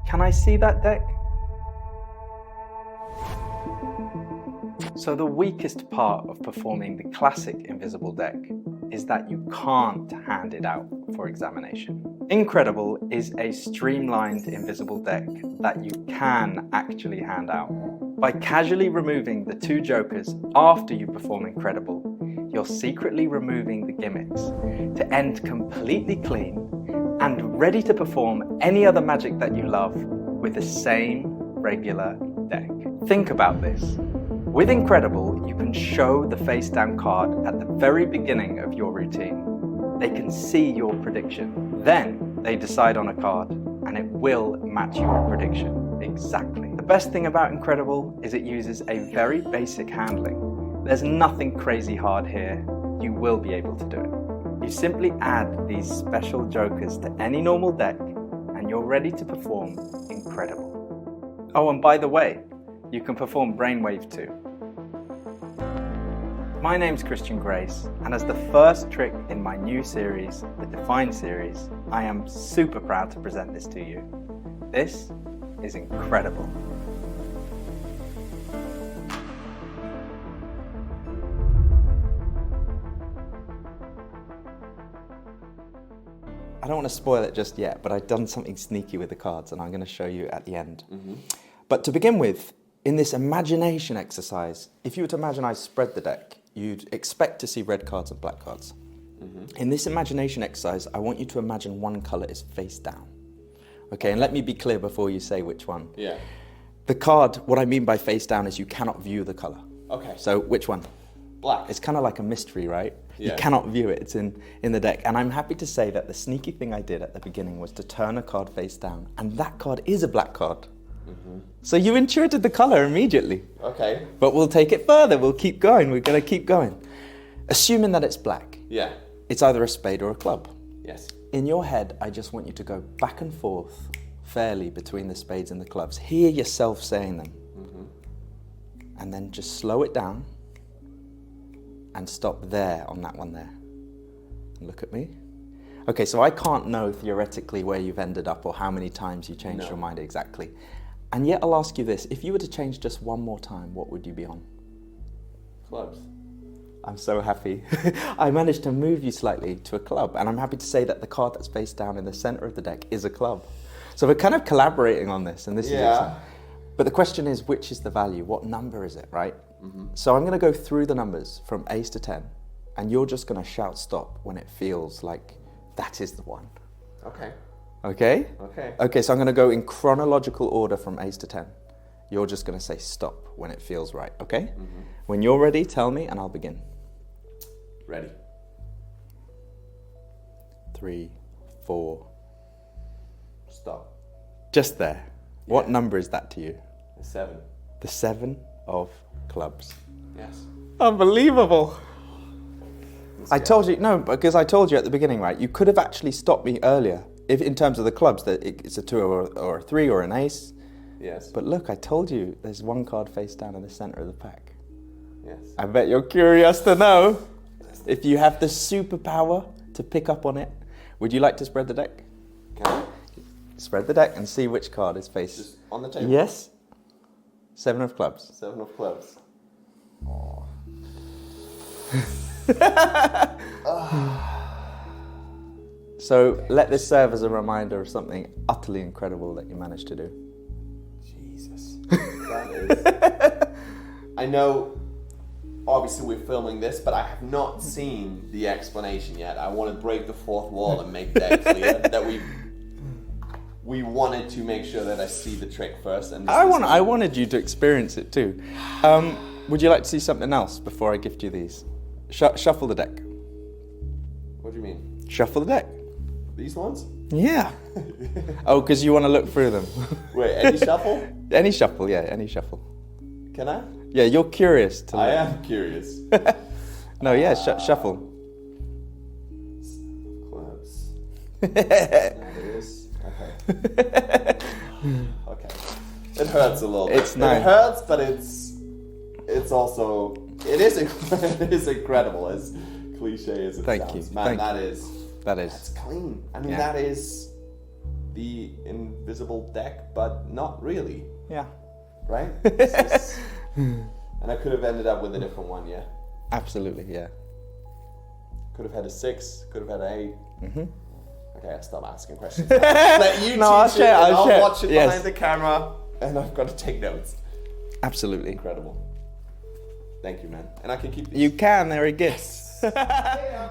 Can I see that deck? So the weakest part of performing the classic invisible deck is that you can't hand it out for examination. Incredible is a streamlined invisible deck that you can actually hand out. By casually removing the 2 jokers after you perform Incredible, you're secretly removing the gimmicks to end completely clean and ready to perform any other magic that you love with the same regular deck. Think about this. With Incredible, you can show the face down card at the very beginning of your routine. They can see your prediction. Then they decide on a card and it will match your prediction exactly. The best thing about Incredible is it uses a very basic handling. There's nothing crazy hard here. You will be able to do it. You simply add these special jokers to any normal deck and you're ready to perform Incredible. Oh, and by the way, you can perform Brainwave too. My name's Christian Grace, and as the first trick in my new series, the Define series, I am super proud to present this to you. This is Incredible. I don't want to spoil it just yet, but I've done something sneaky with the cards, and I'm going to show you at the end. But to begin with, in this imagination exercise, if you were to imagine I spread the deck, you'd expect to see red cards and black cards. In this imagination exercise, I want you to imagine one colour is face down. Okay, and let me be clear before you say which one. Yeah. The card, what I mean by face down is you cannot view the colour. Okay. So which one? Black. It's kind of like a mystery, right? Yeah. You cannot view it, it's in the deck. And I'm happy to say that the sneaky thing I did at the beginning was to turn a card face down, and that card is a black card. So you intuited the colour immediately. Okay. But we'll take it further, we'll keep going, we're going to keep going. Assuming that it's black, Yeah. it's either a spade or a club. Yes. In your head, I just want you to go back and forth fairly between the spades and the clubs. Hear yourself saying them. And then just slow it down and stop there on that one there. Look at me. Okay, so I can't know theoretically where you've ended up or how many times you changed your mind exactly. And yet I'll ask you this, if you were to change just one more time, what would you be on? Clubs. I'm so happy. I managed to move you slightly to a club, and I'm happy to say that the card that's face down in the center of the deck is a club. So we're kind of collaborating on this, and this is exciting. But the question is, which is the value? What number is it, right? So I'm going to go through the numbers from ace to 10, and you're just going to shout stop when it feels like that is the one. Okay. Okay? Okay. Okay, so I'm going to go in chronological order from ace to 10. You're just going to say stop when it feels right, okay? When you're ready, tell me and I'll begin. Ready. 3, 4. Stop. Just there. What number is that to you? 7. The 7 of clubs. Yes. Unbelievable. I told you, no, because I told you at the beginning, right? You could have actually stopped me earlier, if in terms of the clubs, that it's a 2 or a 3 or an ace. Yes. But look, I told you, there's one card face down in the center of the pack. Yes. I bet you're curious to know if you have the superpower to pick up on it. Would you like to spread the deck? Can I? Spread the deck and see which card is face. Just on the table? Yes. 7 of clubs. 7 of clubs. Oh. So let this serve as a reminder of something utterly incredible that you managed to do. Jesus. That is... I know, obviously we're filming this, but I have not seen the explanation yet. I want to break the fourth wall and make that clear that we wanted to make sure that I see the trick first. And I wanted you to experience it too. Would you like to see something else before I gift you these? Shuffle the deck. What do you mean? Shuffle the deck. These ones? Yeah. Oh, because you want to look through them. Wait, any shuffle? Any shuffle, yeah, any shuffle. Can I? Yeah, you're curious to I look. am curious. No, yeah, shuffle. Clubs. That is. Okay. Okay. It hurts a little bit. It's nice. It hurts, but it's also it is incredible, as cliche as it Thank sounds. you. Man, Thank that you. is That is. that's clean. I mean, Yeah. that is the invisible deck, but not really, Yeah. right? And I could have ended up with a different one, yeah? Absolutely, yeah. Could have had a 6, could have had an 8. Mm-hmm. Okay, I'll stop asking questions. Let you No, I'll teach share, it, and I'll I'll share. watch it Yes. behind the camera, and I've got to take notes. Absolutely. Incredible. Thank you, man. And I can keep these. You can, they're a gift. Yeah.